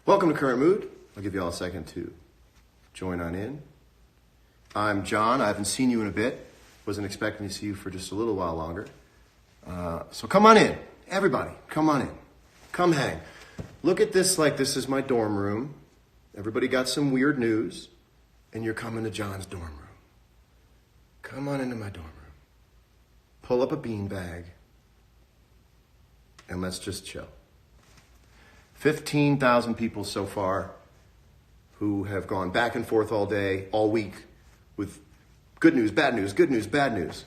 Welcome to Current Mood. I'll give you all a second to join on in. I'm John. I haven't seen you in a bit. Wasn't expecting to see you for just a little while longer. So come on in. Everybody, come on in. Come hang. Look at this like this is my dorm room. Everybody got some weird news, and you're coming to John's dorm room. Come on into my dorm room. Pull up a beanbag, and let's just chill. 15,000 people so far who have gone back and forth all day, all week, with good news, bad news, good news, bad news.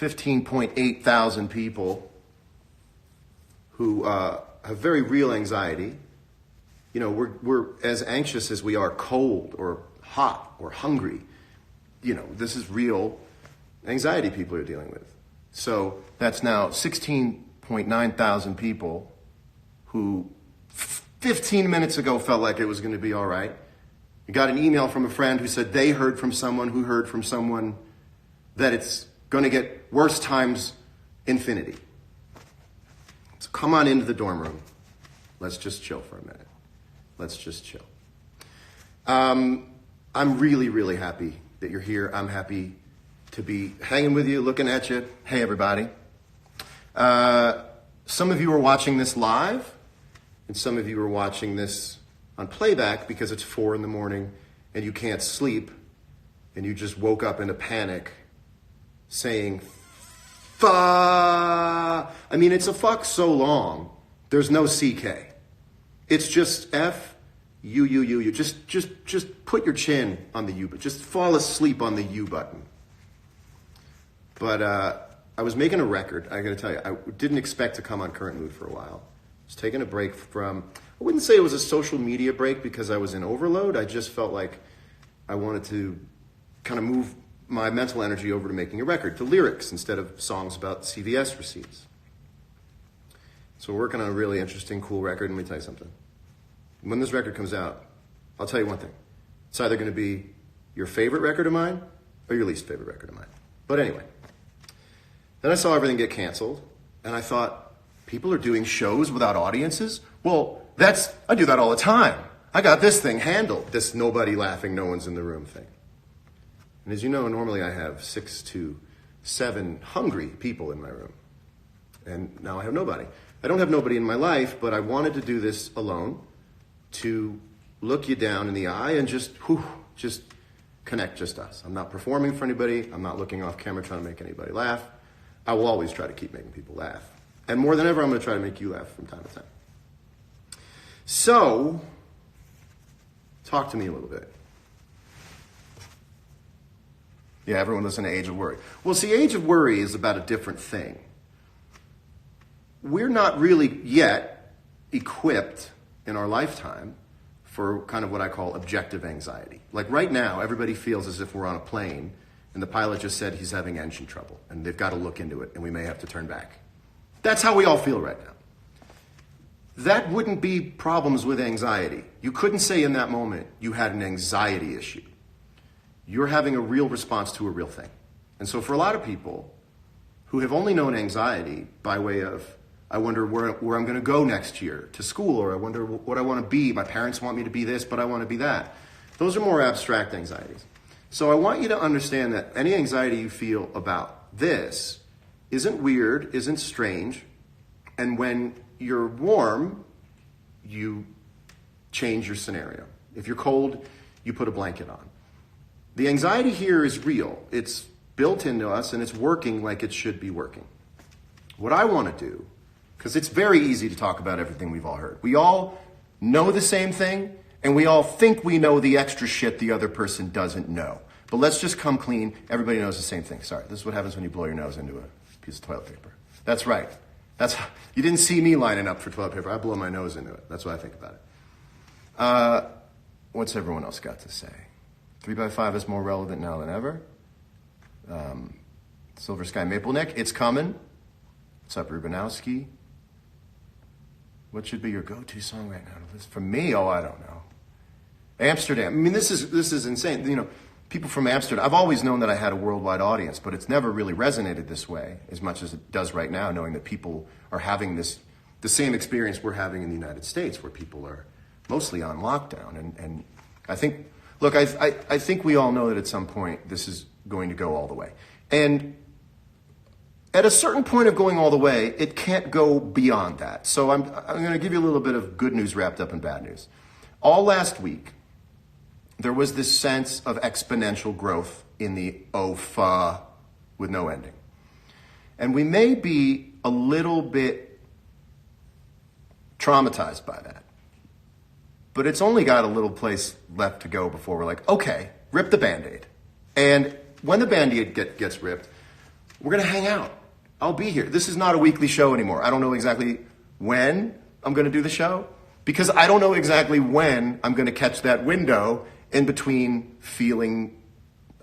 15.8 thousand people who have very real anxiety. You know, we're as anxious as we are cold or hot or hungry. You know, this is real anxiety people are dealing with. So that's now 16.9 thousand people who 15 minutes ago felt like it was going to be all right. You got an email from a friend who said they heard from someone who heard from someone that it's going to get worse times infinity. So come on into the dorm room. Let's just chill for a minute. Let's just chill. I'm really, really happy that you're here. I'm happy to be hanging with you, looking at you. Hey, everybody. Some of you are watching this live, and some of you are watching this on playback because it's 4 a.m. and you can't sleep, and you just woke up in a panic saying, fuck. I mean, it's a fuck so long, there's no CK. It's just F, U. Just put your chin on the U, but just fall asleep on the U button. But I was making a record. I got to tell you, I didn't expect to come on Current Mood for a while. I was taking a break from, I wouldn't say it was a social media break because I was in overload. I just felt like I wanted to kind of move my mental energy over to making a record, to lyrics instead of songs about CVS receipts. So we're working on a really interesting, cool record. Let me tell you something. When this record comes out, I'll tell you one thing. It's either going to be your favorite record of mine or your least favorite record of mine. But anyway, then I saw everything get canceled, and I thought, people are doing shows without audiences? Well, I do that all the time. I got this thing handled, this nobody laughing, no one's in the room thing. And as you know, normally I have 6 to 7 hungry people in my room. And now I have nobody. I don't have nobody in my life, but I wanted to do this alone to look you down in the eye and just connect just us. I'm not performing for anybody. I'm not looking off camera trying to make anybody laugh. I will always try to keep making people laugh. And more than ever, I'm going to try to make you laugh from time to time. So, talk to me a little bit. Yeah, everyone listening to Age of Worry. Well, see, Age of Worry is about a different thing. We're not really yet equipped in our lifetime for kind of what I call objective anxiety. Like right now, everybody feels as if we're on a plane and the pilot just said he's having engine trouble and they've got to look into it and we may have to turn back. That's how we all feel right now. That wouldn't be problems with anxiety. You couldn't say in that moment you had an anxiety issue. You're having a real response to a real thing. And so for a lot of people who have only known anxiety by way of, I wonder where I'm going to go next year to school, or I wonder what I want to be. My parents want me to be this, but I want to be that. Those are more abstract anxieties. So I want you to understand that any anxiety you feel about this isn't weird, isn't strange, and when you're warm, you change your scenario. If you're cold, you put a blanket on. The anxiety here is real. It's built into us, and it's working like it should be working. What I want to do, because it's very easy to talk about everything we've all heard. We all know the same thing, and we all think we know the extra shit the other person doesn't know. But let's just come clean. Everybody knows the same thing. Sorry, this is what happens when you blow your nose into a piece of toilet paper. That's right. You didn't see me lining up for toilet paper. I blow my nose into it. That's what I think about it. What's everyone else got to say? 3x5 is more relevant now than ever. Silver Sky Maple Neck, it's coming. What's up, Rubanowski? What should be your go-to song right now? For me, I don't know. Amsterdam. I mean, this is insane. You know, people from Amsterdam. I've always known that I had a worldwide audience, but it's never really resonated this way as much as it does right now, knowing that people are having the same experience we're having in the United States, where people are mostly on lockdown. And I think, look, I think we all know that at some point this is going to go all the way. And at a certain point of going all the way, it can't go beyond that. So I'm going to give you a little bit of good news wrapped up in bad news. All last week, there was this sense of exponential growth in the OFA with no ending. And we may be a little bit traumatized by that. But it's only got a little place left to go before we're like, okay, rip the Band-Aid. And when the Band-Aid gets ripped, we're going to hang out. I'll be here. This is not a weekly show anymore. I don't know exactly when I'm going to do the show because I don't know exactly when I'm going to catch that window in between feeling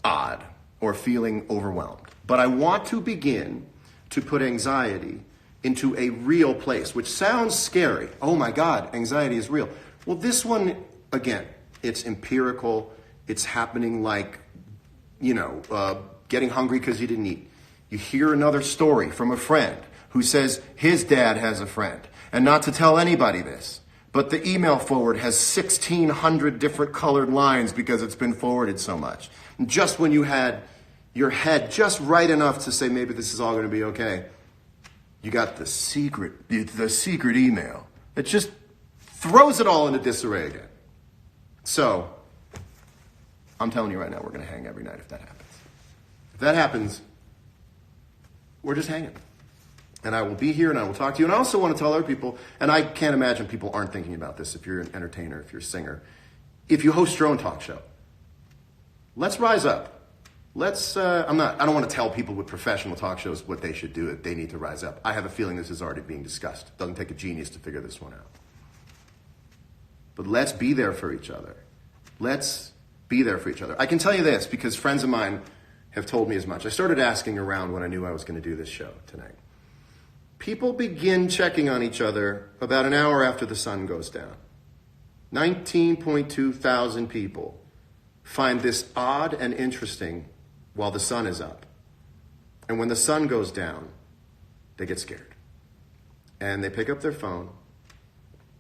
odd or feeling overwhelmed. But I want to begin to put anxiety into a real place, which sounds scary. Oh my God, anxiety is real. Well, this one, again, it's empirical. It's happening like, getting hungry because you didn't eat. You hear another story from a friend who says his dad has a friend. And not to tell anybody this, but the email forward has 1,600 different colored lines because it's been forwarded so much. And just when you had your head just right enough to say maybe this is all going to be okay, you got the secret email. It just throws it all into disarray again. So, I'm telling you right now, we're going to hang every night if that happens. If that happens, we're just hanging. And I will be here and I will talk to you. And I also want to tell other people, and I can't imagine people aren't thinking about this if you're an entertainer, if you're a singer, if you host your own talk show. Let's rise up. I don't want to tell people with professional talk shows what they should do, that they need to rise up. I have a feeling this is already being discussed. It doesn't take a genius to figure this one out. But let's be there for each other. Let's be there for each other. I can tell you this because friends of mine have told me as much. I started asking around when I knew I was going to do this show tonight. People begin checking on each other about an hour after the sun goes down. 19.2 thousand people find this odd and interesting while the sun is up. And when the sun goes down, they get scared. And they pick up their phone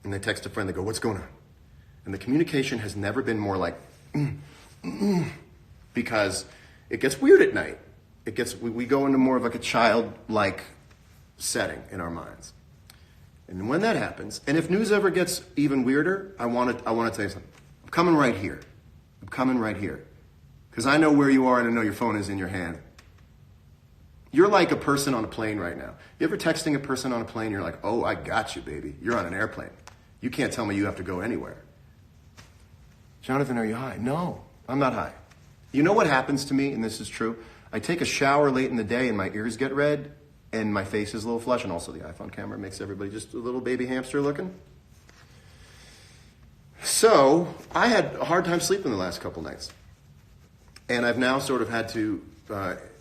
and they text a friend. They go, "What's going on?" And the communication has never been more like, because it gets weird at night. We go into more of like a childlike setting in our minds. And when that happens, and if news ever gets even weirder, I want to tell you something. I'm coming right here. Because I know where you are and I know your phone is in your hand. You're like a person on a plane right now. You ever texting a person on a plane, you're like, "Oh, I got you, baby. You're on an airplane. You can't tell me you have to go anywhere." "Jonathan, are you high?" "No, I'm not high." You know what happens to me, and this is true? I take a shower late in the day and my ears get red and my face is a little flush, and also the iPhone camera makes everybody just a little baby hamster looking. So I had a hard time sleeping the last couple nights. And I've now sort of had to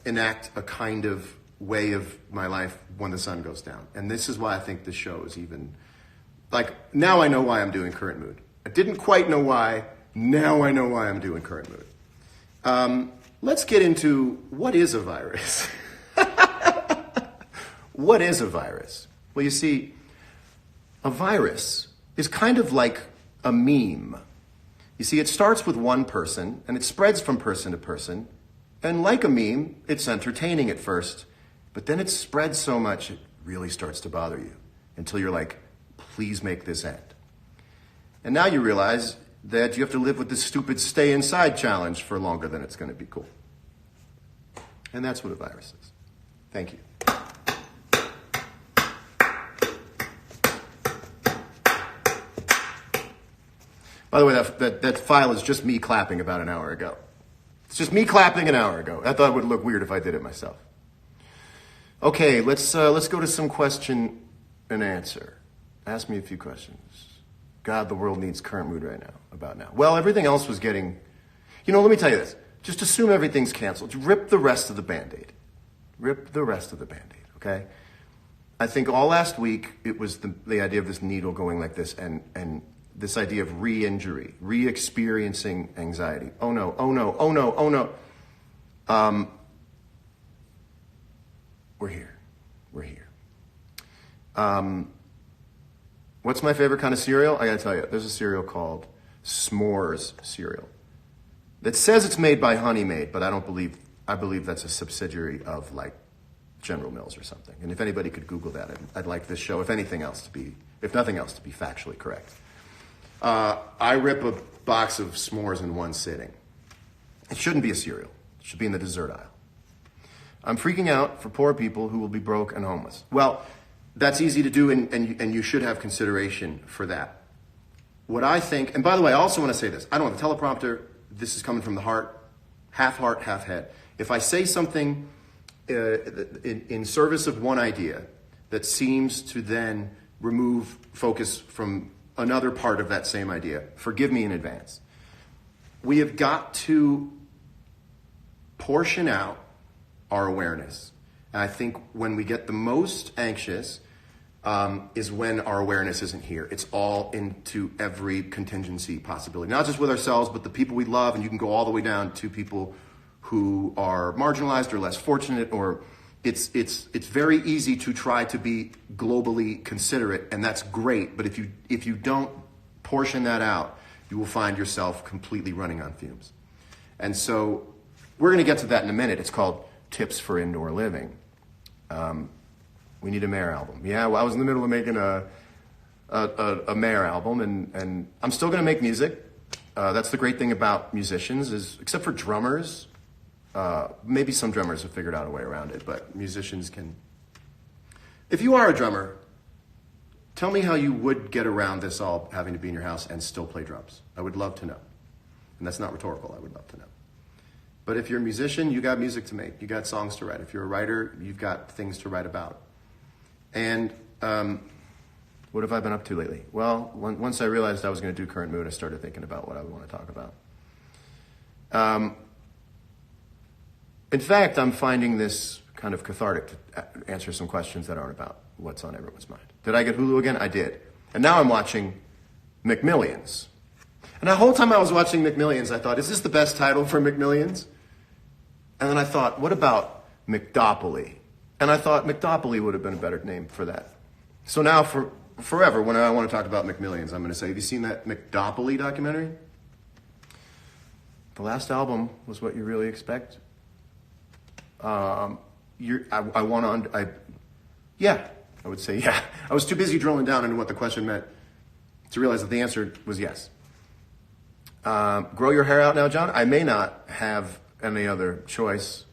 enact a kind of way of my life when the sun goes down. And this is why I think this show is even, now I know why I'm doing Current Mood. I didn't quite know why. Now I know why I'm doing Current Mood. Let's get into what is a virus. What is a virus? Well, you see, a virus is kind of like a meme. You see, it starts with one person and it spreads from person to person. And like a meme, it's entertaining at first, but then it spreads so much it really starts to bother you until you're like, "Please make this end." And now you realize that you have to live with this stupid stay inside challenge for longer than it's going to be cool. And that's what a virus is. Thank you. By the way, that file is just me clapping about an hour ago. It's just me clapping an hour ago. I thought it would look weird if I did it myself. Okay, let's go to some question and answer. Ask me a few questions. God, the world needs Current Mood right now, about now. Well, everything else was getting... let me tell you this. Just assume everything's canceled. Rip the rest of the Band-Aid. Rip the rest of the Band-Aid, okay? I think all last week, it was the idea of this needle going like this and this idea of re-injury, re-experiencing anxiety. Oh no, oh no, oh no, oh no. We're here. What's my favorite kind of cereal? I gotta tell you, there's a cereal called S'mores cereal. That says it's made by Honey Maid, but I believe that's a subsidiary of like General Mills or something. And if anybody could Google that, I'd like this show, if nothing else, to be factually correct. I rip a box of s'mores in one sitting. It shouldn't be a cereal. It should be in the dessert aisle. I'm freaking out for poor people who will be broke and homeless. Well, that's easy to do, and you should have consideration for that. What I think, and by the way, I also want to say this. I don't have a teleprompter. This is coming from the heart, half head. If I say something in service of one idea that seems to then remove focus from another part of that same idea, forgive me in advance. We have got to portion out our awareness. And I think when we get the most anxious is when our awareness isn't here. It's all into every contingency possibility, not just with ourselves, but the people we love. And you can go all the way down to people who are marginalized or less fortunate, or it's very easy to try to be globally considerate, and that's great. But if you don't portion that out, you will find yourself completely running on fumes. And so we're going to get to that in a minute. It's called Tips for Indoor Living. We need a Mayer album. Yeah, well, I was in the middle of making a Mayer album, and I'm still going to make music. That's the great thing about musicians is, except for drummers, maybe some drummers have figured out a way around it, but musicians can. If you are a drummer, tell me how you would get around this all having to be in your house and still play drums. I would love to know. And that's not rhetorical. I would love to know. But if you're a musician, you got music to make. You got songs to write. If you're a writer, you've got things to write about. And what have I been up to lately? Well, once I realized I was going to do Current Mood, I started thinking about what I would want to talk about. In fact, I'm finding this kind of cathartic to answer some questions that aren't about what's on everyone's mind. Did I get Hulu again? I did. And now I'm watching McMillions. And the whole time I was watching McMillions, I thought, is this the best title for McMillions? And then I thought, what about McDopoly? And I thought McDopoly would have been a better name for that. So now forever, when I want to talk about McMillions, I'm going to say, have you seen that McDopoly documentary? The last album was what you really expect. I would say yeah. I was too busy drilling down into what the question meant to realize that the answer was yes. Grow your hair out now, John? I may not have any other choice.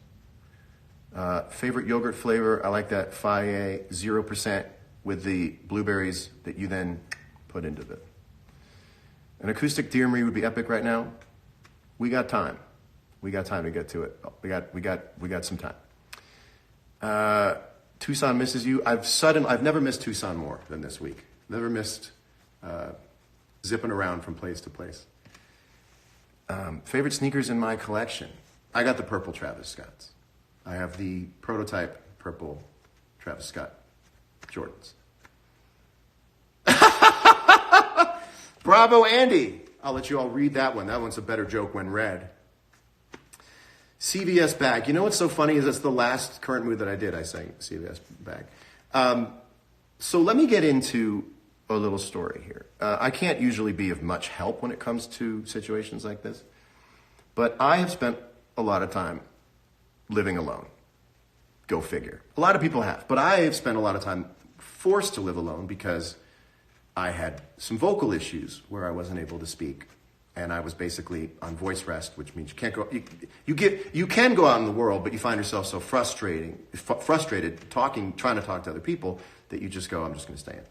Favorite yogurt flavor? I like that Fage 0% with the blueberries that you then put into it. An acoustic Dear Me would be epic right now. We got time. We got time to get to it. We got some time. Tucson misses you. I've never missed Tucson more than this week. Never missed zipping around from place to place. Favorite sneakers in my collection? I got the purple Travis Scotts. I have the prototype purple Travis Scott Jordans. Bravo, Andy. I'll let you all read that one. That one's a better joke when read. CVS bag. You know what's so funny is that's the last Current Mood that I did. I sang CVS bag. So let me get into a little story here. I can't usually be of much help when it comes to situations like this, but I have spent a lot of time living alone. Go figure. A lot of people have, but I have spent a lot of time forced to live alone because I had some vocal issues where I wasn't able to speak. And I was basically on voice rest, which means you can't go. You can go out in the world, but you find yourself so frustrated trying to talk to other people that you just go, I'm just going to stay in.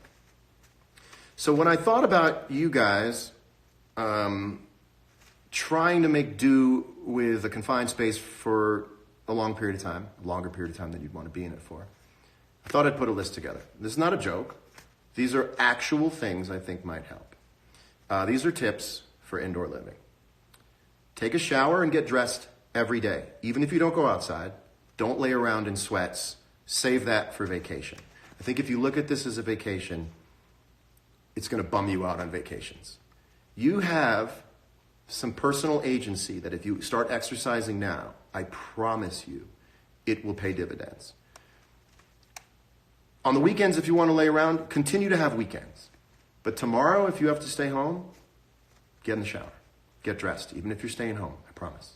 So when I thought about you guys trying to make do with a confined space for a long period of time, a longer period of time than you'd want to be in it for, I thought I'd put a list together. This is not a joke. These are actual things I think might help. These are tips for indoor living. Take a shower and get dressed every day. Even if you don't go outside, don't lay around in sweats. Save that for vacation. I think if you look at this as a vacation, it's going to bum you out on vacations. You have some personal agency that if you start exercising now, I promise you, it will pay dividends. On the weekends, if you want to lay around, continue to have weekends. But tomorrow, if you have to stay home, get in the shower. Get dressed, even if you're staying home, I promise.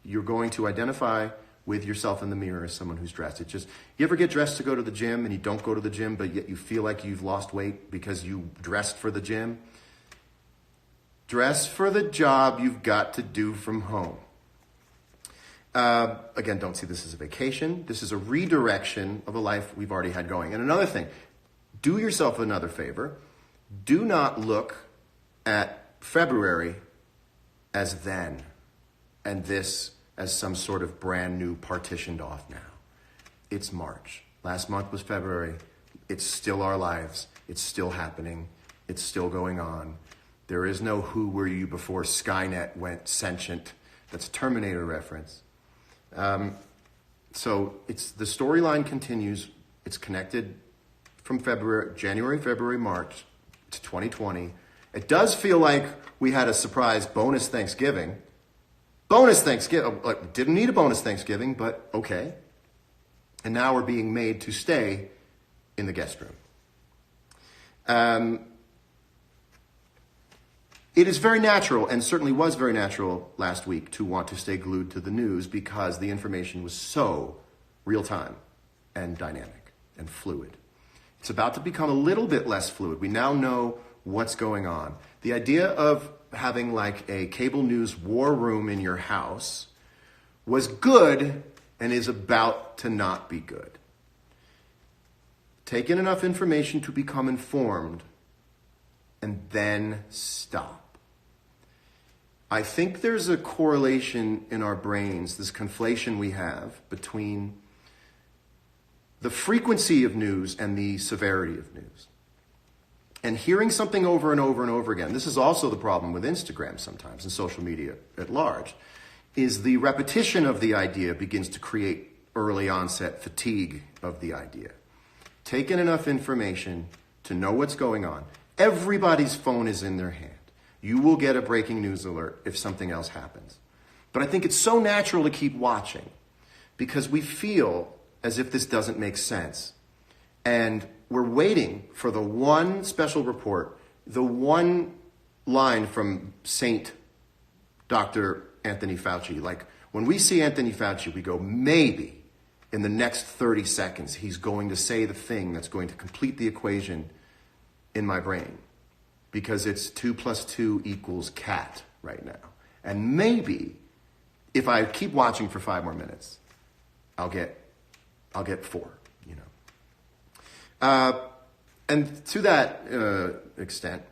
You're going to identify with yourself in the mirror as someone who's dressed. It just, you ever get dressed to go to the gym and you don't go to the gym, but yet you feel like you've lost weight because you dressed for the gym? Dress for the job you've got to do from home. Again, don't see this as a vacation. This is a redirection of a life we've already had going. And another thing, do yourself another favor. Do not look at February as then and this as some sort of brand new partitioned off now. It's March. Last month was February. It's still our lives. It's still happening. It's still going on. There is no who were you before Skynet went sentient. That's a Terminator reference. So it's the storyline continues. It's connected from January, February, March to 2020. It does feel like we had a surprise bonus Thanksgiving. Bonus Thanksgiving. Didn't need a bonus Thanksgiving, but okay. And now we're being made to stay in the guest room. It is very natural, and certainly was very natural last week, to want to stay glued to the news because the information was so real-time and dynamic and fluid. It's about to become a little bit less fluid. We now know what's going on. The idea of having like a cable news war room in your house was good and is about to not be good. Take in enough information to become informed and then stop. I think there's a correlation in our brains, this conflation we have between the frequency of news and the severity of news. And hearing something over and over and over again, this is also the problem with Instagram sometimes and social media at large, is the repetition of the idea begins to create early onset fatigue of the idea. Take in enough information to know what's going on. Everybody's phone is in their hand. You will get a breaking news alert if something else happens. But I think it's so natural to keep watching because we feel as if this doesn't make sense. And we're waiting for the one special report, the one line from Saint Dr. Anthony Fauci. Like when we see Anthony Fauci, we go, maybe in the next 30 seconds, he's going to say the thing that's going to complete the equation in my brain. Because it's 2 + 2 = cat right now. And maybe if I keep watching for 5 more minutes, I'll get 4, you know. And to that extent,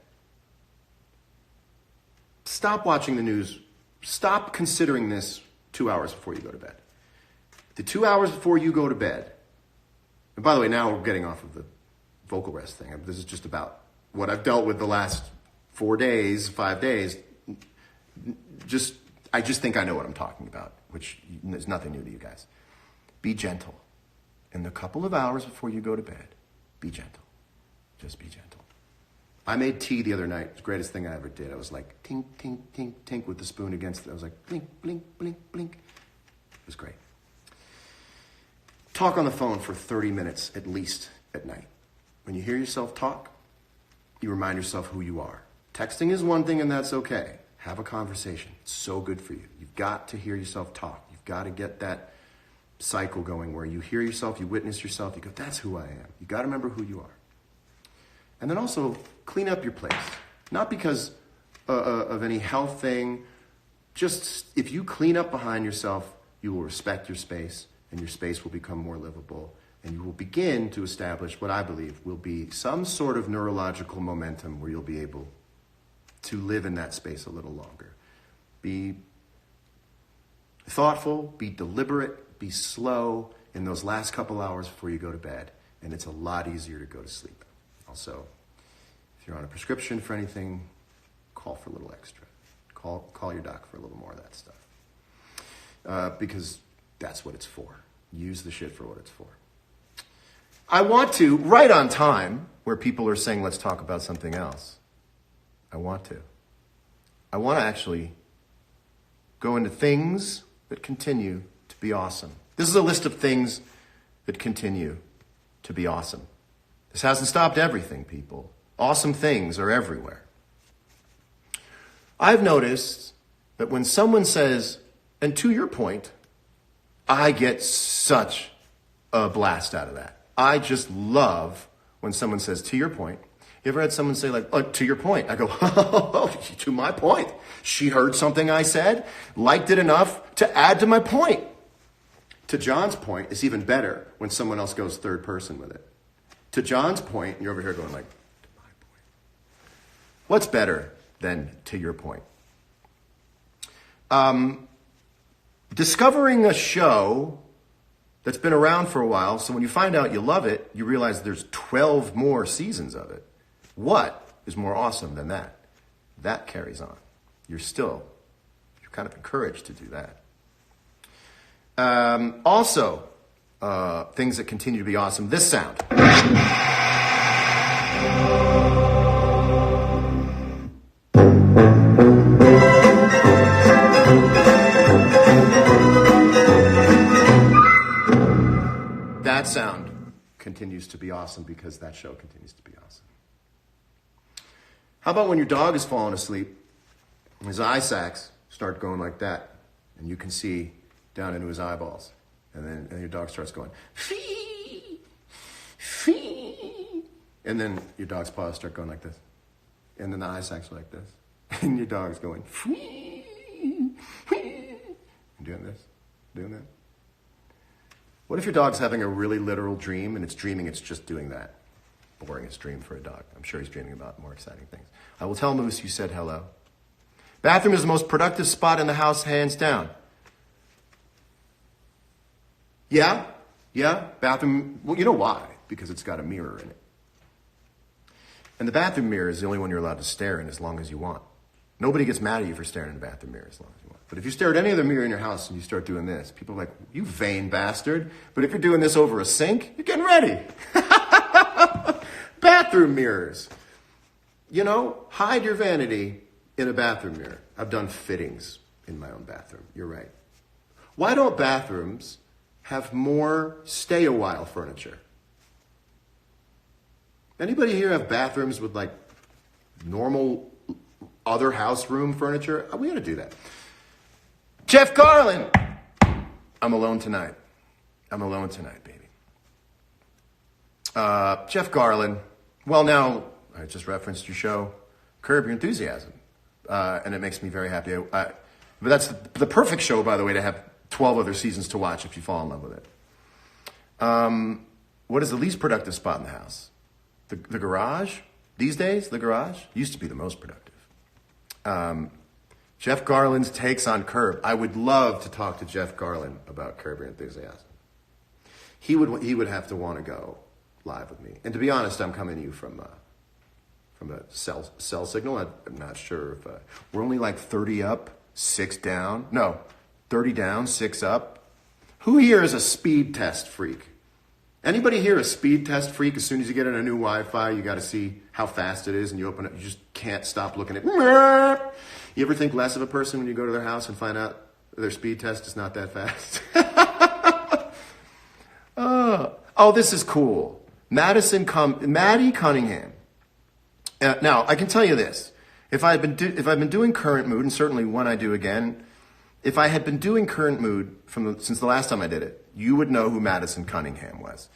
stop watching the news. Stop considering this 2 hours before you go to bed. The 2 hours before you go to bed, and by the way, now we're getting off of the vocal rest thing. This is just about what I've dealt with the last 4 days, 5 days. I just think I know what I'm talking about, which is nothing new to you guys. Be gentle. In the couple of hours before you go to bed, be gentle. Just be gentle. I made tea the other night. It's the greatest thing I ever did. I was like, tink, tink, tink, tink with the spoon against it. I was like, blink, blink, blink, blink. It was great. Talk on the phone for 30 minutes at least at night. When you hear yourself talk, you remind yourself who you are. Texting is one thing and that's okay. Have a conversation. It's so good for you. You've got to hear yourself talk. You've got to get that cycle going where you hear yourself, you witness yourself, you go, that's who I am. You got to remember who you are. And then also clean up your place. Not because of any health thing. Just if you clean up behind yourself, you will respect your space and your space will become more livable. And you will begin to establish what I believe will be some sort of neurological momentum where you'll be able to live in that space a little longer. Be thoughtful, be deliberate, be slow in those last couple hours before you go to bed. And it's a lot easier to go to sleep. Also, if you're on a prescription for anything, call for a little extra. Call your doc for a little more of that stuff. Because that's what it's for. Use the shit for what it's for. I want to, right on time, where people are saying, let's talk about something else. I want to actually go into things that continue to be awesome. This is a list of things that continue to be awesome. This hasn't stopped everything, people, Awesome things are everywhere. I've noticed that when someone says, and to your point, I get such a blast out of that. I just love when someone says, to your point. You ever had someone say like, oh, to your point? I go, oh, to my point. She heard something I said, liked it enough to add to my point. To John's point, it's even better when someone else goes third person with it. To John's point, you're over here going like, to my point. What's better than to your point? Discovering a show that's been around for a while, so when you find out you love it, you realize there's 12 more seasons of it. What is more awesome than that? That carries on. You're kind of encouraged to do that. Also, things that continue to be awesome. This sound. That sound continues to be awesome because that show continues to be awesome. How about when your dog is falling asleep, his eye sacs start going like that, and you can see down into his eyeballs, and then your dog starts going, fee, fee, and then your dog's paws start going like this, and then the eye sacs are like this, and your dog's going, fee, fee, and doing this, doing that. What if your dog's having a really literal dream, and it's dreaming it's just doing that? Boringest dream for a dog. I'm sure he's dreaming about more exciting things. I will tell Moose you said hello. Bathroom is the most productive spot in the house, hands down. Yeah, bathroom. Well, you know why? Because it's got a mirror in it. And the bathroom mirror is the only one you're allowed to stare in as long as you want. Nobody gets mad at you for staring in a bathroom mirror as long as you want. But if you stare at any other mirror in your house and you start doing this, people are like, you vain bastard. But if you're doing this over a sink, you're getting ready. Bathroom mirrors. You know, hide your vanity in a bathroom mirror. I've done fittings in my own bathroom. You're right. Why don't bathrooms have more stay-a-while furniture? Anybody here have bathrooms with like normal other house room furniture? We gotta do that. Jeff Garlin! I'm alone tonight. I'm alone tonight, baby. Jeff Garlin. Well, now, I just referenced your show, Curb Your Enthusiasm. And it makes me very happy. But that's the perfect show, by the way, to have 12 other seasons to watch if you fall in love with it. What is the least productive spot in the house? The garage? These days, the garage used to be the most productive. Jeff Garlin's takes on Curb. I would love to talk to Jeff Garlin about Curb Your Enthusiasm. He would have to want to go live with me. And to be honest, I'm coming to you from a cell signal. I'm not sure if we're only like 30 up, 6 down. No, 30 down, 6 up. Who here is a speed test freak? Anybody here a speed test freak? As soon as you get in a new Wi-Fi, you got to see how fast it is, and you open it, you just can't stop looking at. You ever think less of a person when you go to their house and find out their speed test is not that fast? Oh, this is cool. Maddie Cunningham. Now, I can tell you this. If I've been doing Current Mood, and certainly when I do again, if I had been doing Current Mood since the last time I did it, you would know who Madison Cunningham was.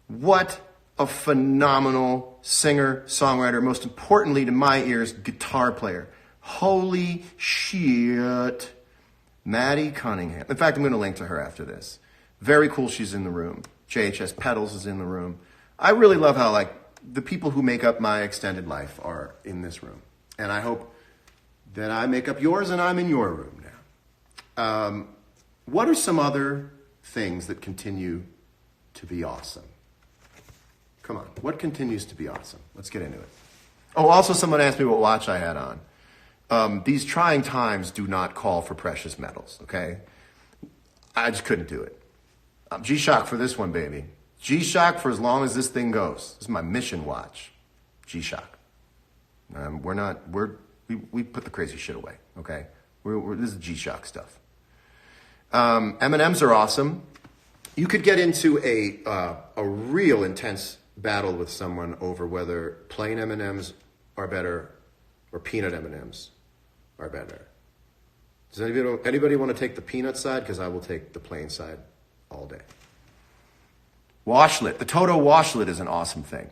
What a phenomenal singer, songwriter, most importantly to my ears, guitar player. Holy shit. Maddie Cunningham. In fact, I'm going to link to her after this. Very cool she's in the room. JHS Pedals is in the room. I really love how the people who make up my extended life are in this room. And I hope that I make up yours and I'm in your room now. What are some other things that continue to be awesome? Come on, what continues to be awesome? Let's get into it. Oh, also someone asked me what watch I had on. These trying times do not call for precious metals, okay? I just couldn't do it. G-Shock for this one, baby. G-Shock for as long as this thing goes. This is my mission watch. G-Shock. We put the crazy shit away, okay? This is G-Shock stuff. M&Ms are awesome. You could get into a real intense battle with someone over whether plain M&Ms are better or peanut M&Ms are better. Does anybody want to take the peanut side? Because I will take the plain side all day. Washlet. The Toto washlet is an awesome thing.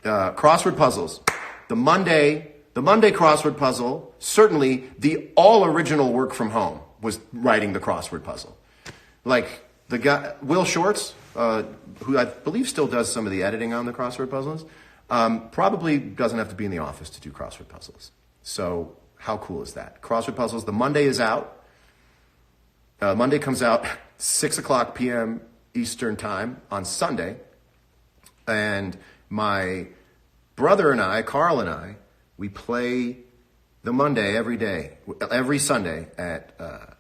Crossword puzzles. The Monday crossword puzzle, certainly the all original work from home was writing the crossword puzzle. Like the guy, Will Shorts, who I believe still does some of the editing on the crossword puzzles, probably doesn't have to be in the office to do crossword puzzles. So how cool is that? Crossword puzzles, the Monday is out. Monday comes out 6 o'clock p.m. Eastern time on Sunday. And my brother and I, Carl and I, we play the Monday every Sunday at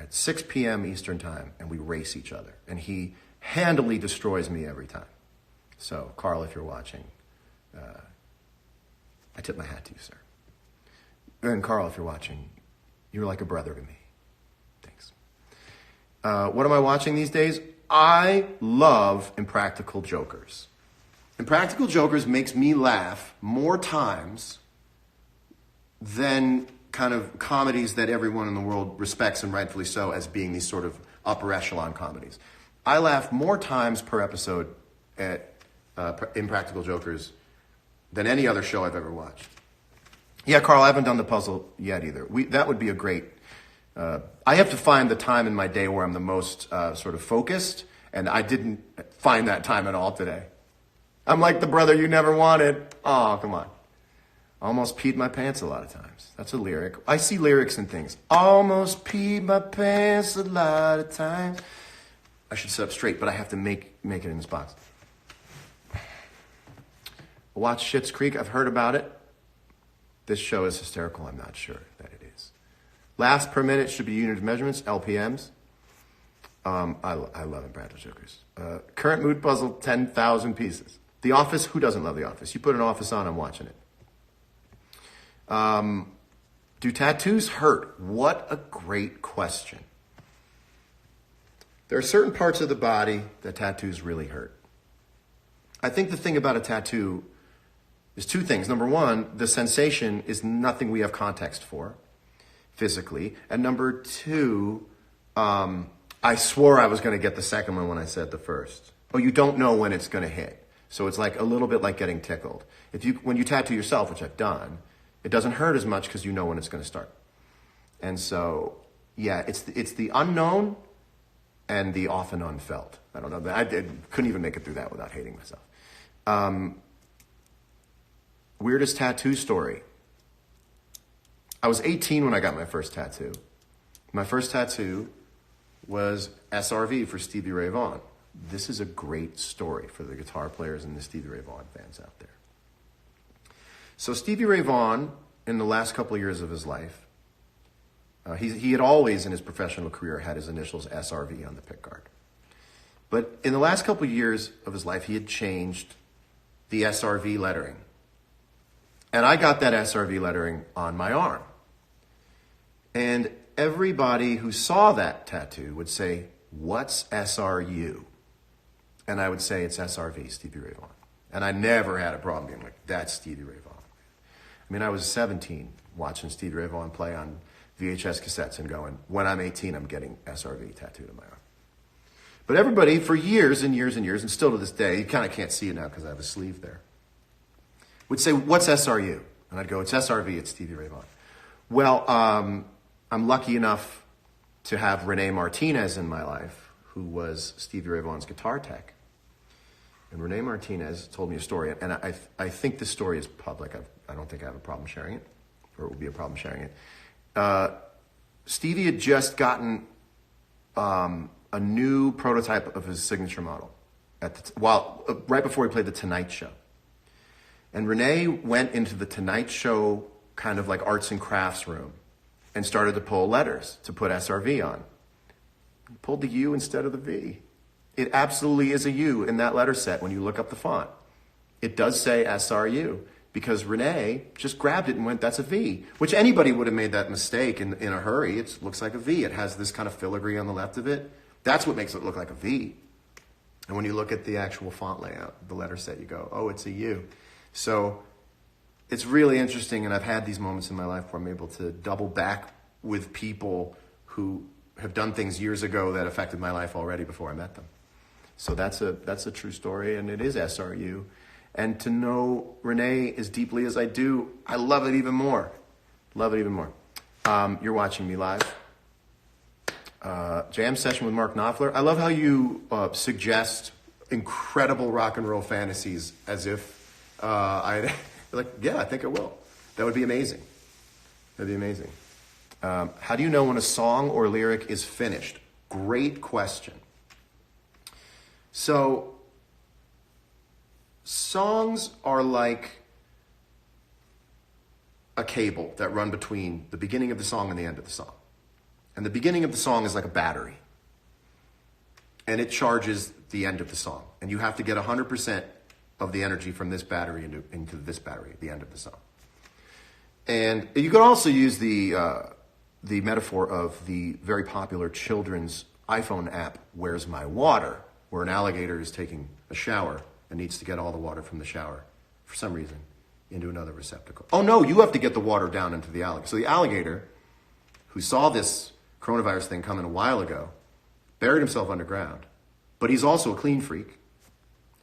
6 p.m. Eastern time, and we race each other. And he handily destroys me every time. So, Carl, if you're watching, I tip my hat to you, sir. And Carl, if you're watching, you're like a brother to me. Thanks. What am I watching these days? I love Impractical Jokers. Impractical Jokers makes me laugh more times than kind of comedies that everyone in the world respects, and rightfully so, as being these sort of upper echelon comedies. I laugh more times per episode at Impractical Jokers than any other show I've ever watched. Yeah, Carl, I haven't done the puzzle yet either. That would be a great... I have to find the time in my day where I'm the most sort of focused, and I didn't find that time at all today. I'm like the brother you never wanted. Oh, come on. Almost peed my pants a lot of times. That's a lyric. I see lyrics in things. Almost peed my pants a lot of times. I should sit up straight, but I have to make it in this box. Watch Schitt's Creek. I've heard about it. This show is hysterical. I'm not sure that it is. Laughs per minute should be unit of measurements, LPMs. I love Impractical Jokers. Current mood puzzle, 10,000 pieces. The Office, who doesn't love The Office? You put an Office on, I'm watching it. Do tattoos hurt? What a great question. There are certain parts of the body that tattoos really hurt. I think the thing about a tattoo is two things. Number one, the sensation is nothing we have context for physically. And number two, I swore I was going to get the second one when I said the first. Oh, you don't know when it's going to hit. So it's like a little bit like getting tickled. When you tattoo yourself, which I've done, it doesn't hurt as much because you know when it's going to start. And so, yeah, it's the unknown and the often unfelt. I don't know. I couldn't even make it through that without hating myself. Weirdest tattoo story. I was 18 when I got my first tattoo. My first tattoo was SRV for Stevie Ray Vaughan. This is a great story for the guitar players and the Stevie Ray Vaughan fans out there. So Stevie Ray Vaughan, in the last couple of years of his life, he had always in his professional career had his initials SRV on the pickguard. But in the last couple of years of his life, he had changed the SRV lettering. And I got that SRV lettering on my arm. And everybody who saw that tattoo would say, "What's SRU?" And I would say, "It's SRV, Stevie Ray Vaughan." And I never had a problem being like, "That's Stevie Ray Vaughan." I mean, I was 17 watching Stevie Ray Vaughan play on VHS cassettes and going, when I'm 18, I'm getting SRV tattooed on my arm. But everybody for years and years and years, and still to this day, you kind of can't see it now because I have a sleeve there, would say, "What's SRU?" And I'd go, "It's SRV, it's Stevie Ray Vaughan." Well, I'm lucky enough to have Renee Martinez in my life, who was Stevie Ray Vaughan's guitar tech. And Renee Martinez told me a story, and I think this story is public. I don't think I have a problem sharing it, or it will be a problem sharing it. Stevie had just gotten a new prototype of his signature model right before he played The Tonight Show. And Renee went into The Tonight Show kind of like arts and crafts room and started to pull letters to put SRV on. He pulled the U instead of the V. It absolutely is a U in that letter set when you look up the font. It does say SRU because Renee just grabbed it and went, "That's a V," which anybody would have made that mistake in a hurry. It looks like a V. It has this kind of filigree on the left of it. That's what makes it look like a V. And when you look at the actual font layout, the letter set, you go, oh, it's a U. So it's really interesting, and I've had these moments in my life where I'm able to double back with people who have done things years ago that affected my life already before I met them. So that's a true story, and it is SRU. And to know Renee as deeply as I do, I love it even more. Love it even more. You're watching me live. Jam session with Mark Knopfler. I love how you suggest incredible rock and roll fantasies as if I'd like, yeah, I think it will. That would be amazing. That'd be amazing. How do you know when a song or lyric is finished? Great question. So, songs are like a cable that run between the beginning of the song and the end of the song. And the beginning of the song is like a battery. And it charges the end of the song. And you have to get 100% of the energy from this battery into this battery at the end of the song. And you could also use the metaphor of the very popular children's iPhone app, Where's My Water?, where an alligator is taking a shower and needs to get all the water from the shower, for some reason, into another receptacle. Oh no, you have to get the water down into the alligator. So the alligator, who saw this coronavirus thing coming a while ago, buried himself underground. But he's also a clean freak,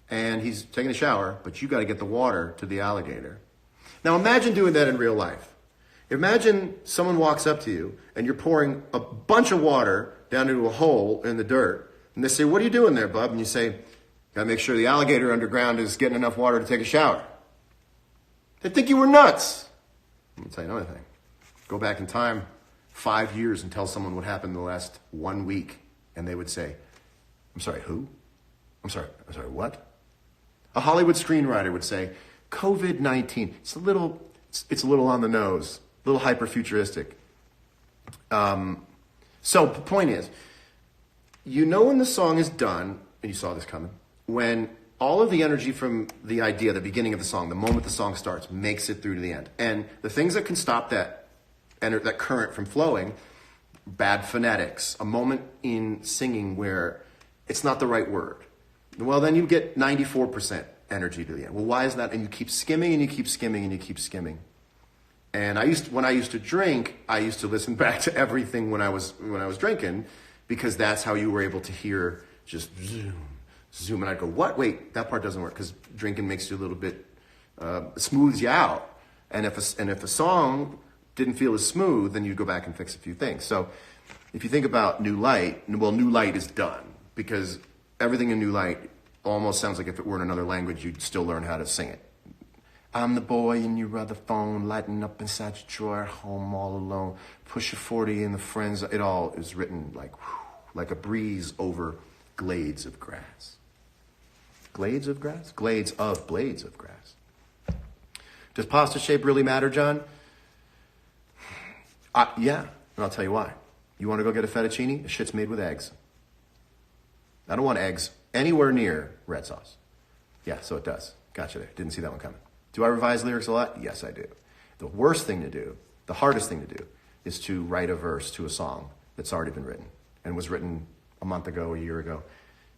and he's taking a shower, but you got to get the water to the alligator. Now imagine doing that in real life. Imagine someone walks up to you, and you're pouring a bunch of water down into a hole in the dirt, and they say, what are you doing there, bub? And you say, got to make sure the alligator underground is getting enough water to take a shower. They'd think you were nuts. Let me tell you another thing. Go back in time 5 years and tell someone what happened in the last 1 week, and they would say, I'm sorry, who? I'm sorry, what? A Hollywood screenwriter would say, COVID-19, it's a little on the nose, a little hyper-futuristic. So the point is, you know when the song is done, and you saw this coming, when all of the energy from the idea, the beginning of the song, the moment the song starts, makes it through to the end. And the things that can stop that current from flowing, bad phonetics, a moment in singing where it's not the right word. Well, then you get 94% energy to the end. Well, why is that? And you keep skimming and you keep skimming and you keep skimming. And when I used to drink, I used to listen back to everything when I was drinking, because that's how you were able to hear just zoom. And I'd go, what? Wait, that part doesn't work, because drinking makes you a little bit, smooths you out. And if a song didn't feel as smooth, then you'd go back and fix a few things. So if you think about New Light, well, New Light is done, because everything in New Light almost sounds like if it were in another language, you'd still learn how to sing it. I'm the boy in your other phone, lighting up inside your drawer, home all alone. Push a 40 in the friends. It all is written like a breeze over glades of grass. Glades of grass? Glades of blades of grass. Does pasta shape really matter, John? Yeah, and I'll tell you why. You want to go get a fettuccine? The shit's made with eggs. I don't want eggs anywhere near red sauce. Yeah, so it does. Gotcha there. Didn't see that one coming. Do I revise lyrics a lot? Yes, I do. The worst thing to do, the hardest thing to do, is to write a verse to a song that's already been written and was written a month ago, a year ago,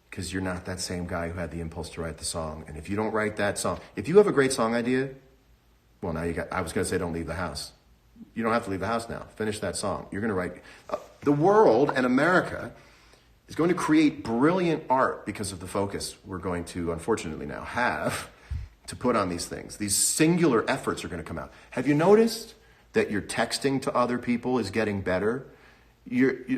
because you're not that same guy who had the impulse to write the song. And if you don't write that song, if you have a great song idea, well, now I was going to say don't leave the house. You don't have to leave the house now. Finish that song. You're going to write. The world and America is going to create brilliant art because of the focus we're going to, unfortunately now, have to put on these things. These singular efforts are going to come out. Have you noticed that your texting to other people is getting better?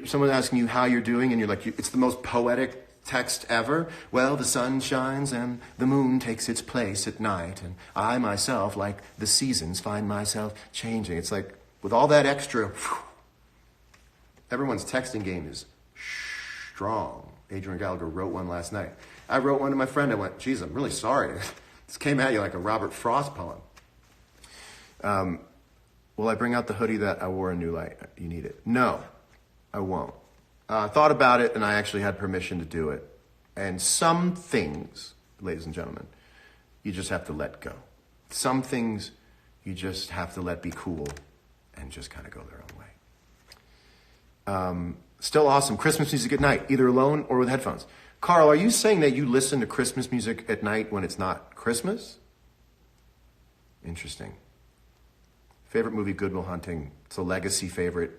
Someone's asking you how you're doing, and you're like, it's the most poetic text ever. Well, the sun shines and the moon takes its place at night, and I myself, like the seasons, find myself changing. It's like, with all that extra, everyone's texting game is strong. Adrian Gallagher wrote one last night. I wrote one to my friend. I went, geez, I'm really sorry. This came at you like a Robert Frost poem. Will I bring out the hoodie that I wore in New Light? You need it. No, I won't. I thought about it, and I actually had permission to do it. And some things, ladies and gentlemen, you just have to let go. Some things you just have to let be cool and just kind of go their own way. Still awesome. Christmas music at night, either alone or with headphones. Carl, are you saying that you listen to Christmas music at night when it's not Christmas? Interesting. Favorite movie, Good Will Hunting. It's a legacy favorite.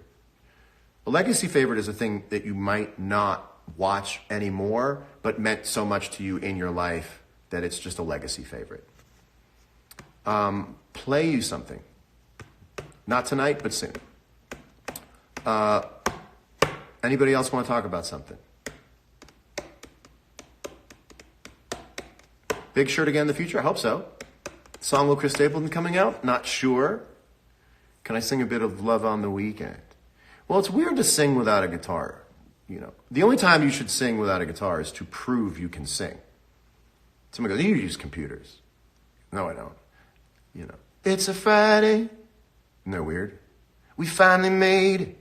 A legacy favorite is a thing that you might not watch anymore, but meant so much to you in your life that it's just a legacy favorite. Play you something. Not tonight, but soon. Anybody else want to talk about something? Big Shirt again in the future? I hope so. Song with Chris Stapleton coming out? Not sure. Can I sing a bit of Love on the Weekend? Well, it's weird to sing without a guitar. You know, the only time you should sing without a guitar is to prove you can sing. Someone goes, you use computers. No, I don't. You know, it's a Friday. Isn't that weird? We finally made it.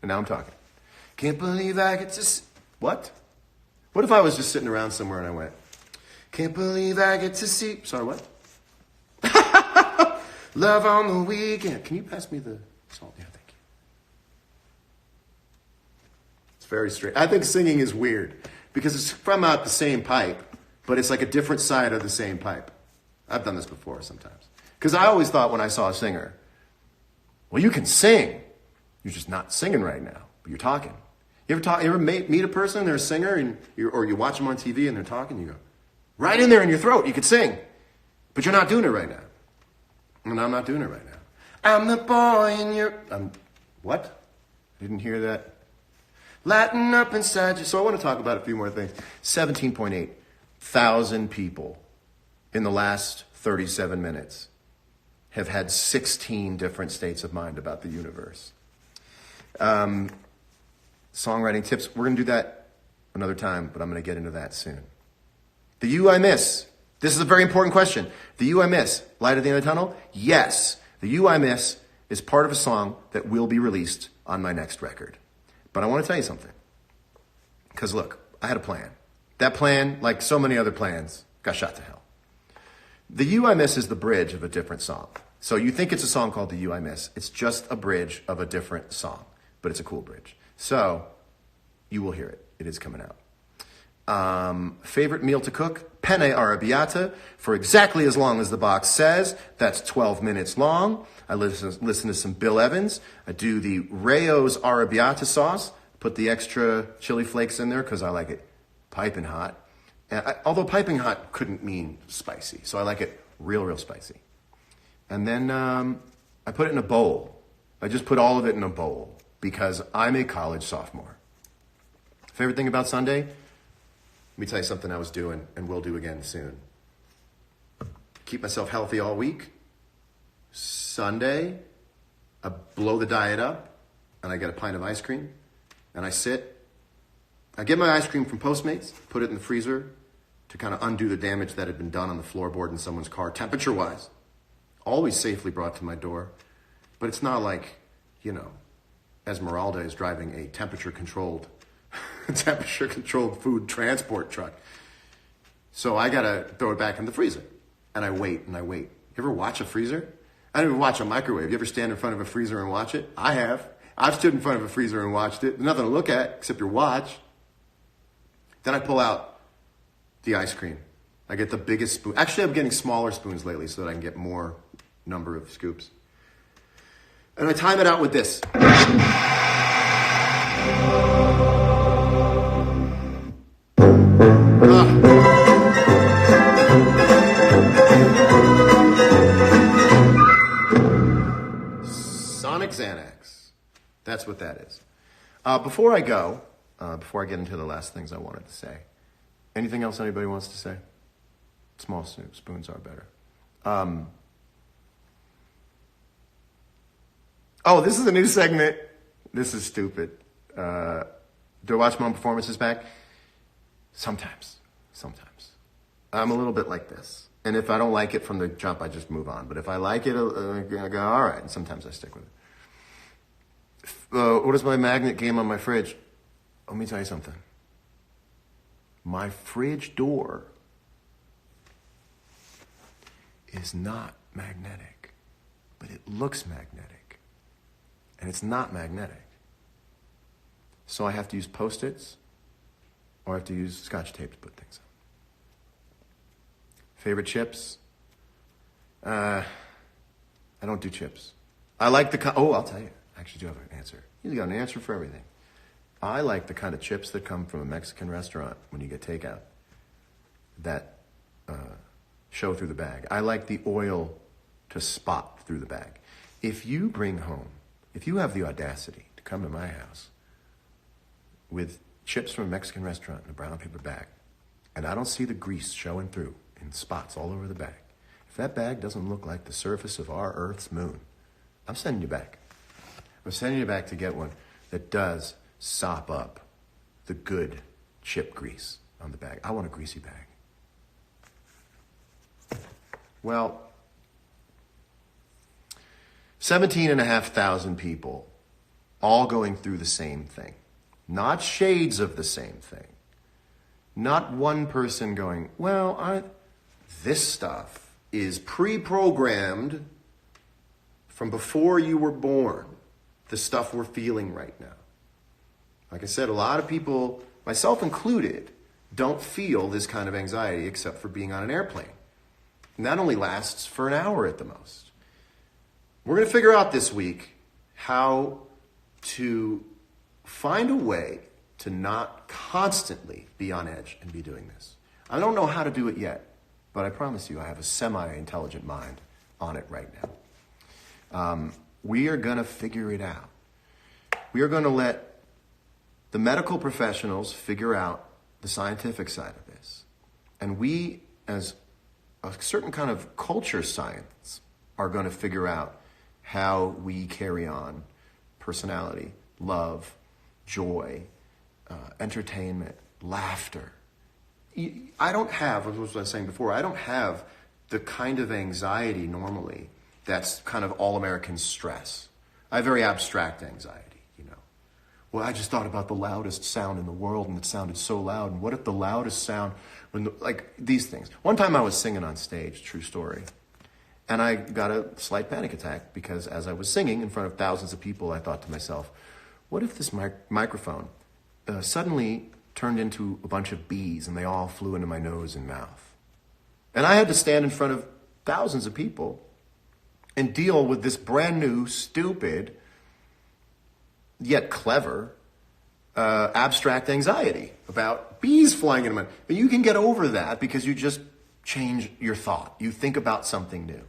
And now I'm talking. Can't believe I get to... What? What if I was just sitting around somewhere and I went, can't believe I get to see... Sorry, what? Love on the Weekend. Can you pass me the salt? Yeah, thank you. It's very straight. I think singing is weird because it's from out the same pipe, but it's like a different side of the same pipe. I've done this before sometimes. Because I always thought when I saw a singer, well, you can sing. You're just not singing right now, but you're talking. You ever meet a person, they're a singer, and or you watch them on TV and they're talking, you go, right in there in your throat, you could sing, but you're not doing it right now. And I'm not doing it right now. I'm the boy in your... what? Didn't hear that. Lighten up inside you. So I want to talk about a few more things. 17.8 thousand people in the last 37 minutes have had 16 different states of mind about the universe. Songwriting tips. We're going to do that another time, but I'm going to get into that soon. The You I Miss. This is a very important question. The You I Miss, Light at the End of the Tunnel? Yes. The You I Miss is part of a song that will be released on my next record. But I want to tell you something. Because look, I had a plan. That plan, like so many other plans, got shot to hell. The You I Miss is the bridge of a different song. So you think it's a song called The You I Miss. It's just a bridge of a different song. But it's a cool bridge. So you will hear it. It is coming out. Favorite meal to cook? Penne arrabbiata for exactly as long as the box says. That's 12 minutes long. I listen to some Bill Evans. I do the Rayo's arrabbiata sauce. Put the extra chili flakes in there because I like it piping hot. Although piping hot couldn't mean spicy. So I like it real spicy. And then I put it in a bowl. I just put all of it in a bowl because I'm a college sophomore. Favorite thing about Sunday? Let me tell you something I was doing and will do again soon. Keep myself healthy all week. Sunday, I blow the diet up and I get a pint of ice cream and I sit. I get my ice cream from Postmates, put it in the freezer to kind of undo the damage that had been done on the floorboard in someone's car, temperature-wise. Always safely brought to my door. But it's not like, you know, Esmeralda is driving a temperature-controlled food transport truck. So I gotta throw it back in the freezer. And I wait and I wait. You ever watch a freezer? I don't even watch a microwave. You ever stand in front of a freezer and watch it? I have. I've stood in front of a freezer and watched it. There's nothing to look at except your watch. Then I pull out the ice cream. I get the biggest spoon. Actually, I'm getting smaller spoons lately so that I can get more number of scoops. And I time it out with this. Sonic Xanax. That's what that is. Before I go, before I get into the last things I wanted to say, anything else anybody wants to say? Small spoons are better. Oh, this is a new segment. This is stupid. Do I watch my own performances back? Sometimes. I'm a little bit like this. And if I don't like it from the jump, I just move on. But if I like it, I go, all right. And sometimes I stick with it. What is my magnet game on my fridge? Let me tell you something. My fridge door is not magnetic, but it looks magnetic. And it's not magnetic. So I have to use Post-its or I have to use Scotch tape to put things on. Favorite chips? I don't do chips. I like I'll tell you. I actually do have an answer. You got an answer for everything. I like the kind of chips that come from a Mexican restaurant when you get takeout that show through the bag. I like the oil to spot through the bag. If you have the audacity to come to my house with chips from a Mexican restaurant in a brown paper bag, and I don't see the grease showing through in spots all over the bag, if that bag doesn't look like the surface of our Earth's moon, I'm sending you back. I'm sending you back to get one that does sop up the good chip grease on the bag. I want a greasy bag. Well, 17,500 people all going through the same thing. Not shades of the same thing. Not one person going, well, this stuff is pre-programmed from before you were born, the stuff we're feeling right now. Like I said, a lot of people, myself included, don't feel this kind of anxiety except for being on an airplane. And that only lasts for an hour at the most. We're going to figure out this week how to find a way to not constantly be on edge and be doing this. I don't know how to do it yet, but I promise you I have a semi-intelligent mind on it right now. We are going to figure it out. We are going to let the medical professionals figure out the scientific side of this. And we, as a certain kind of culture science, are going to figure out how we carry on personality, love, joy, entertainment, laughter. I don't have, as I was saying before, I don't have the kind of anxiety normally that's kind of all-American stress. I have very abstract anxiety, you know. Well, I just thought about the loudest sound in the world, and it sounded so loud. And what if the loudest sound, like these things. One time I was singing on stage, true story, and I got a slight panic attack because as I was singing in front of thousands of people, I thought to myself, what if this microphone suddenly turned into a bunch of bees and they all flew into my nose and mouth? And I had to stand in front of thousands of people and deal with this brand new, stupid, yet clever, abstract anxiety about bees flying into my... But you can get over that because you just change your thought. You think about something new.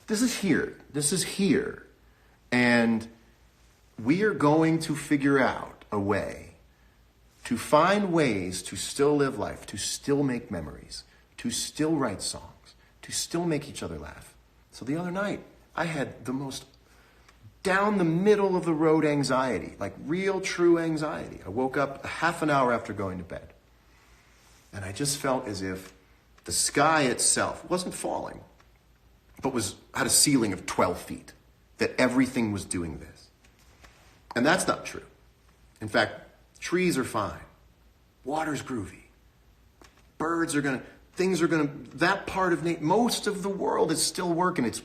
This is here. This is here. And we are going to figure out a way to find ways to still live life, to still make memories, to still write songs, to still make each other laugh. So the other night, I had the most down the middle of the road anxiety, like real true anxiety. I woke up a half an hour after going to bed. And I just felt as if the sky itself wasn't falling, but had a ceiling of 12 feet, that everything was doing this. And that's not true. In fact, trees are fine. Water's groovy. That part of nature, most of the world is still working. It's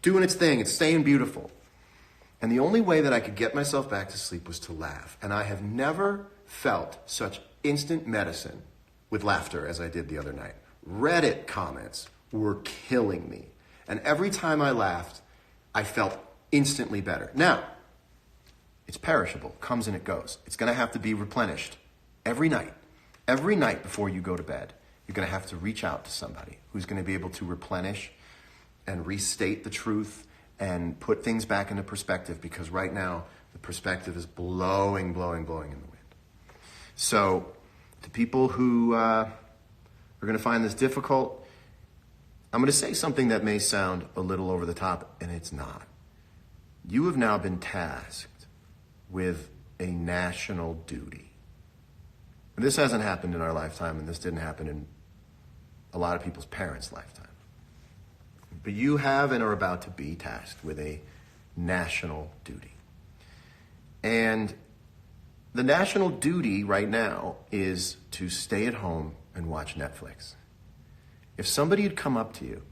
doing its thing. It's staying beautiful. And the only way that I could get myself back to sleep was to laugh. And I have never felt such instant medicine with laughter as I did the other night. Reddit comments were killing me. And every time I laughed, I felt instantly better. Now, it's perishable, comes and it goes. It's going to have to be replenished every night. Every night before you go to bed, you're going to have to reach out to somebody who's going to be able to replenish and restate the truth and put things back into perspective, because right now the perspective is blowing in the wind. So to people who are going to find this difficult, I'm going to say something that may sound a little over the top, and it's not. You have now been tasked with a national duty. And this hasn't happened in our lifetime, and this didn't happen in a lot of people's parents' lifetime. But you have and are about to be tasked with a national duty. And the national duty right now is to stay at home and watch Netflix. If somebody had come up to you,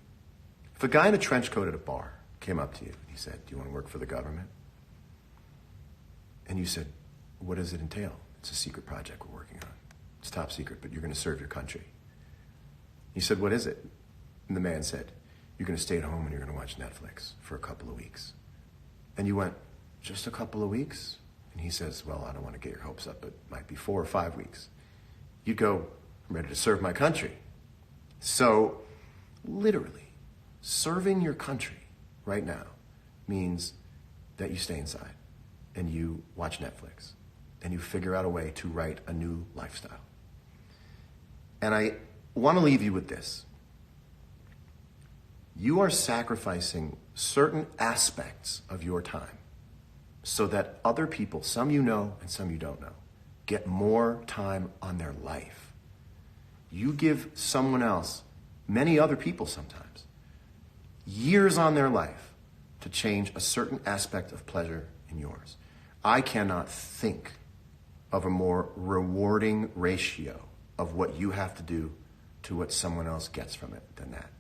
if a guy in a trench coat at a bar came up to you and he said, "Do you want to work for the government?" And you said, "What does it entail?" It's a secret project we're working on. It's top secret, but you're going to serve your country. He said, what is it? And the man said, you're going to stay at home and you're going to watch Netflix for a couple of weeks. And you went, just a couple of weeks? And he says, well, I don't want to get your hopes up, but it might be 4 or 5 weeks. You'd go, I'm ready to serve my country. So, literally, serving your country right now means that you stay inside and you watch Netflix and you figure out a way to write a new lifestyle. And I want to leave you with this. You are sacrificing certain aspects of your time so that other people, some you know and some you don't know, get more time on their life. You give someone else, many other people sometimes, years on their life to change a certain aspect of pleasure in yours. I cannot think of a more rewarding ratio of what you have to do to what someone else gets from it than that.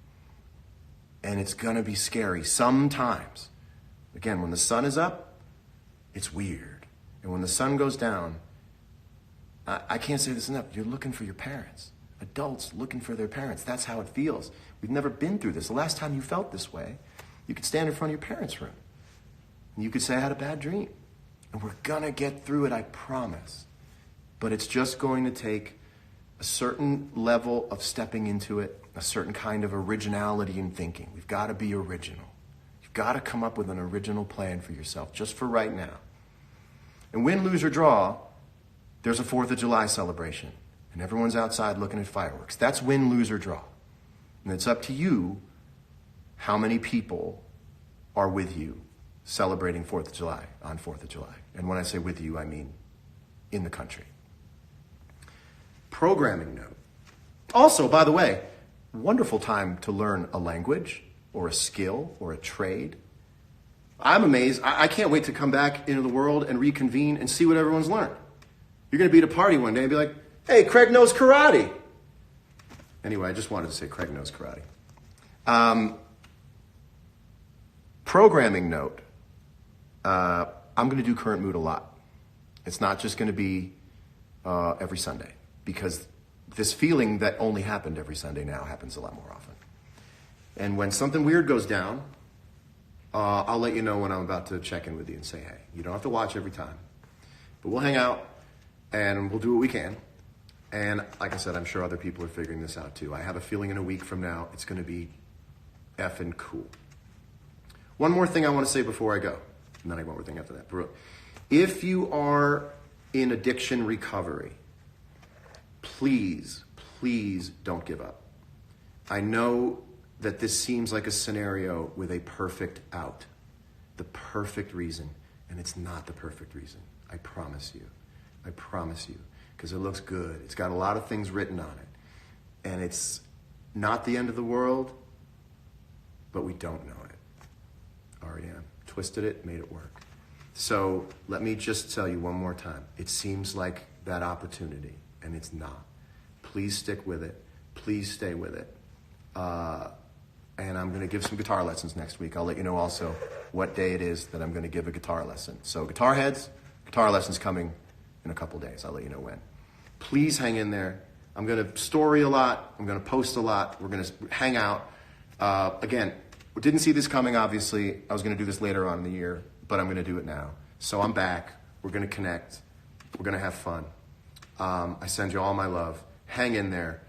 And it's going to be scary sometimes. Again, when the sun is up, it's weird. And when the sun goes down, I can't say this enough, you're looking for your parents. Adults looking for their parents. That's how it feels. We've never been through this. The last time you felt this way, you could stand in front of your parents' room. And you could say, I had a bad dream. And we're going to get through it, I promise. But it's just going to take a certain level of stepping into it, a certain kind of originality in thinking. We've got to be original. You've got to come up with an original plan for yourself, just for right now. And win, lose, or draw, there's a 4th of July celebration. And everyone's outside looking at fireworks. That's win, lose, or draw. And it's up to you how many people are with you celebrating 4th of July on 4th of July. And when I say with you, I mean in the country. Programming note. Also, by the way, wonderful time to learn a language or a skill or a trade. I'm amazed. I can't wait to come back into the world and reconvene and see what everyone's learned. You're going to be at a party one day and be like, hey, Craig knows karate. Anyway, I just wanted to say Craig knows karate. Programming note. I'm going to do Current Mood a lot. It's not just going to be every Sunday, because this feeling that only happened every Sunday now happens a lot more often. And when something weird goes down, I'll let you know when I'm about to check in with you and say, hey, you don't have to watch every time, but we'll hang out and we'll do what we can. And like I said, I'm sure other people are figuring this out too. I have a feeling in a week from now, it's going to be effing cool. One more thing I want to say before I go, and then I have one more thing after that. If you are in addiction recovery, please, please don't give up. I know that this seems like a scenario with a perfect out, the perfect reason, and it's not the perfect reason. I promise you. I promise you. Because it looks good. It's got a lot of things written on it. And it's not the end of the world, but we don't know it. REM twisted it, made it work. So let me just tell you one more time. It seems like that opportunity, and it's not. Please stick with it. Please stay with it. And I'm going to give some guitar lessons next week. I'll let you know also what day it is that I'm going to give a guitar lesson. So guitar heads, guitar lessons coming in a couple days. I'll let you know when. Please hang in there. I'm going to story a lot. I'm going to post a lot. We're going to hang out. Again, didn't see this coming, obviously. I was going to do this later on in the year, but I'm going to do it now. So I'm back. We're going to connect. We're going to have fun. I send you all my love. Hang in there.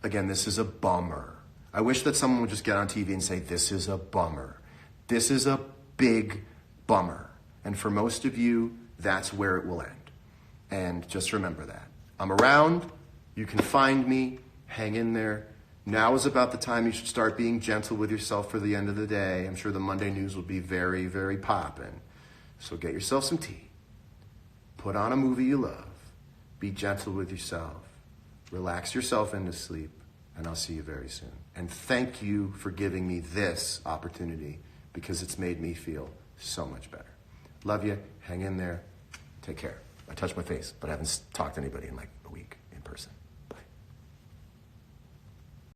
Again, this is a bummer. I wish that someone would just get on TV and say, this is a bummer. This is a big bummer. And for most of you, that's where it will end. And just remember that. I'm around. You can find me. Hang in there. Now is about the time you should start being gentle with yourself for the end of the day. I'm sure the Monday news will be very, very poppin'. So get yourself some tea. Put on a movie you love. Be gentle with yourself. Relax yourself into sleep. And I'll see you very soon. And thank you for giving me this opportunity, because it's made me feel so much better. Love you. Hang in there. Take care. I touched my face, but I haven't talked to anybody in like